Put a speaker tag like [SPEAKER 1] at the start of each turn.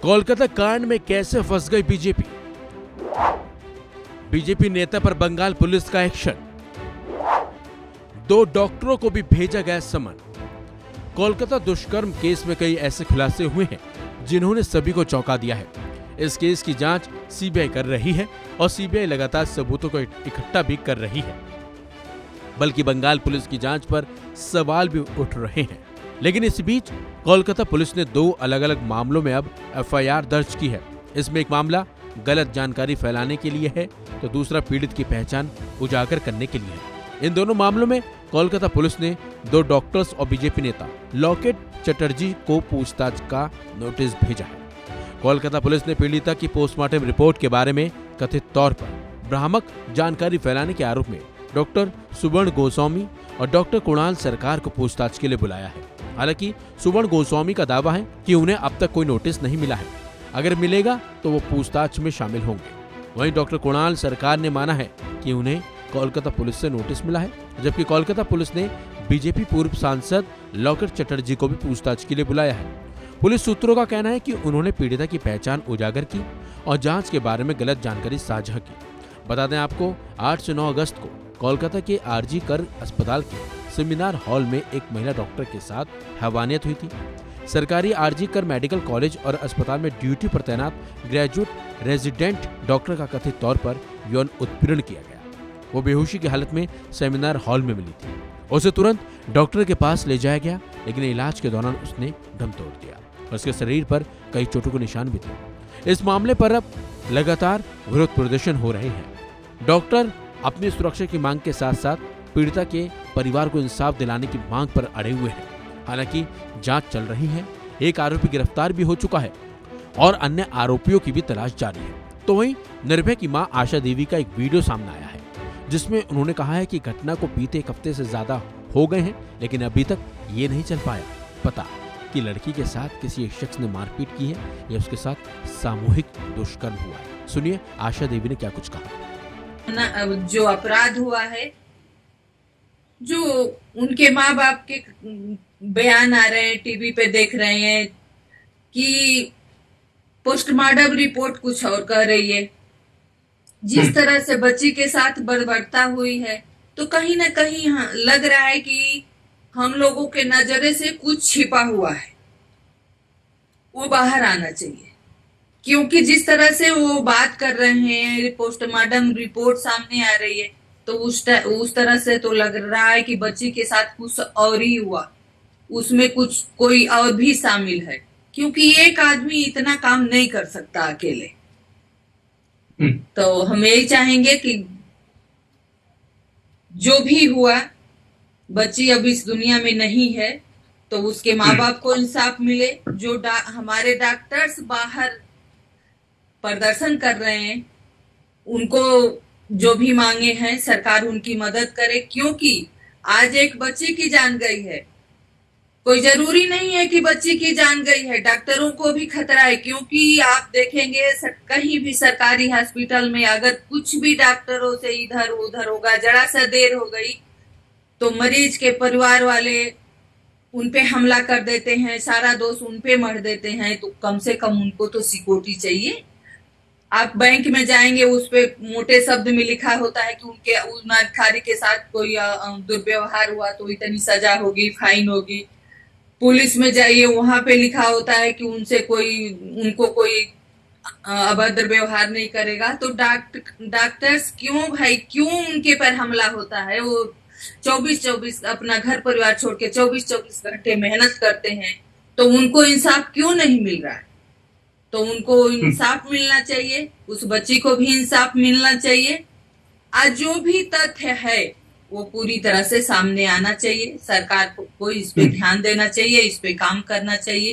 [SPEAKER 1] कोलकाता कांड में कैसे फंस गई बीजेपी। बीजेपी नेता पर बंगाल पुलिस का एक्शन। 2 डॉक्टरों को भी भेजा गया समन। कोलकाता दुष्कर्म केस में कई ऐसे खुलासे हुए हैं जिन्होंने सभी को चौंका दिया है। इस केस की जांच सीबीआई कर रही है और सीबीआई लगातार सबूतों को इकट्ठा भी कर रही है, बल्कि बंगाल पुलिस की जांच पर सवाल भी उठ रहे हैं। लेकिन इस बीच कोलकाता पुलिस ने 2 अलग अलग मामलों में अब एफआईआर दर्ज की है। इसमें एक मामला गलत जानकारी फैलाने के लिए है तो दूसरा पीड़ित की पहचान उजागर करने के लिए है। इन दोनों मामलों में कोलकाता पुलिस ने 2 डॉक्टर्स और बीजेपी नेता लॉकेट चटर्जी को पूछताछ का नोटिस भेजा है। कोलकाता पुलिस ने पीड़िता की पोस्टमार्टम रिपोर्ट के बारे में कथित तौर पर भ्रामक जानकारी फैलाने के आरोप में डॉक्टर सुवर्ण गोस्वामी और डॉक्टर कुणाल सरकार को पूछताछ के लिए बुलाया है। हालांकि सुवर्ण गोस्वामी का दावा है कि उन्हें अब तक कोई नोटिस नहीं मिला है, अगर मिलेगा तो वो पूछताछ में शामिल होंगे। वहीं डॉक्टर कुणाल सरकार ने माना है कि उन्हें कोलकाता पुलिस से नोटिस मिला है, जबकि कोलकाता पुलिस ने बीजेपी पूर्व सांसद लॉकेट चटर्जी को भी पूछताछ के लिए बुलाया है। पुलिस सूत्रों का कहना है कि उन्होंने पीड़िता की पहचान उजागर की और जांच के बारे में गलत जानकारी साझा की। बता दें आपको, 8 से 9 अगस्त को कोलकाता के आरजी कर अस्पताल के सेमिनार हॉल में एक महिला डॉक्टर के साथ हैवानियत हुई थी। सरकारी आरजी कर मेडिकल कॉलेज और अस्पताल में ड्यूटी पर तैनात ग्रेजुएट रेजिडेंट डॉक्टर का कथित तौर पर यौन उत्पीड़न किया गया। वो बेहोशी की हालत में सेमिनार हॉल में मिली थी। उसे तुरंत डॉक्टर के पास ले जाया गया, लेकिन इलाज के दौरान उसने दम तोड़ दिया और उसके शरीर पर कई चोटों के निशान भी थे। इस मामले पर अब लगातार विरोध प्रदर्शन हो रहे हैं। डॉक्टर अपनी सुरक्षा की मांग के साथ साथ पीड़िता के परिवार को इंसाफ दिलाने की मांग पर अड़े हुए हैं। हालांकि जांच चल रही है, एक आरोपी गिरफ्तार भी हो चुका है और अन्य आरोपियों की भी तलाश जारी है। तो वहीं निर्भया की मां आशा देवी का एक वीडियो सामने आया है, जिसमें उन्होंने कहा है कि घटना को बीते 1 हफ्ते से ज्यादा हो गए हैं, लेकिन अभी तक ये नहीं चल पाया पता कि लड़की के साथ किसी एक शख्स ने मारपीट की है या उसके साथ सामूहिक दुष्कर्म हुआ है। सुनिए आशा देवी ने क्या कुछ कहा।
[SPEAKER 2] जो अपराध हुआ है, जो उनके माँ बाप के बयान आ रहे हैं, टीवी पे देख रहे हैं कि पोस्टमार्टम रिपोर्ट कुछ और कह रही है। जिस तरह से बच्ची के साथ बर्बरता हुई है, तो कहीं ना कहीं लग रहा है कि हम लोगों के नजरे से कुछ छिपा हुआ है, वो बाहर आना चाहिए। क्योंकि जिस तरह से वो बात कर रहे हैं, पोस्टमार्टम रिपोर्ट सामने आ रही है, तो उस तरह से तो लग रहा है कि बच्ची के साथ कुछ और ही हुआ, उसमें कुछ कोई और भी शामिल है। क्योंकि एक आदमी इतना काम नहीं कर सकता अकेले। तो हम यही चाहेंगे कि जो भी हुआ, बच्ची अब इस दुनिया में नहीं है, तो उसके माँ बाप को इंसाफ मिले। जो हमारे डॉक्टर्स बाहर प्रदर्शन कर रहे हैं, उनको जो भी मांगे हैं सरकार उनकी मदद करे। क्योंकि आज एक बच्ची की जान गई है, कोई जरूरी नहीं है कि बच्ची की जान गई है, डॉक्टरों को भी खतरा है। क्योंकि आप देखेंगे कहीं भी सरकारी हॉस्पिटल में अगर कुछ भी डॉक्टरों से इधर उधर होगा, जरा सा देर हो गई तो मरीज के परिवार वाले उनपे हमला कर देते हैं, सारा दोष उनपे मढ़ देते हैं। तो कम से कम उनको तो सिक्योरिटी चाहिए। आप बैंक में जाएंगे, उस पे मोटे शब्द में लिखा होता है कि उनके उस अधिकारी के साथ कोई दुर्व्यवहार हुआ तो इतनी सजा होगी, फाइन होगी। पुलिस में जाइए, वहां पे लिखा होता है कि उनको कोई अभद्र व्यवहार नहीं करेगा। तो डॉक्टर्स क्यों उनके पर हमला होता है? वो 24-24 अपना घर परिवार छोड़ के 24-24 घंटे मेहनत करते हैं, तो उनको इंसाफ क्यों नहीं मिल रहा है? तो उनको इंसाफ मिलना चाहिए, उस बच्ची को भी इंसाफ मिलना चाहिए। आज जो भी तथ्य है वो पूरी तरह से सामने आना चाहिए। सरकार को इस पे ध्यान देना चाहिए, इस पे काम करना चाहिए।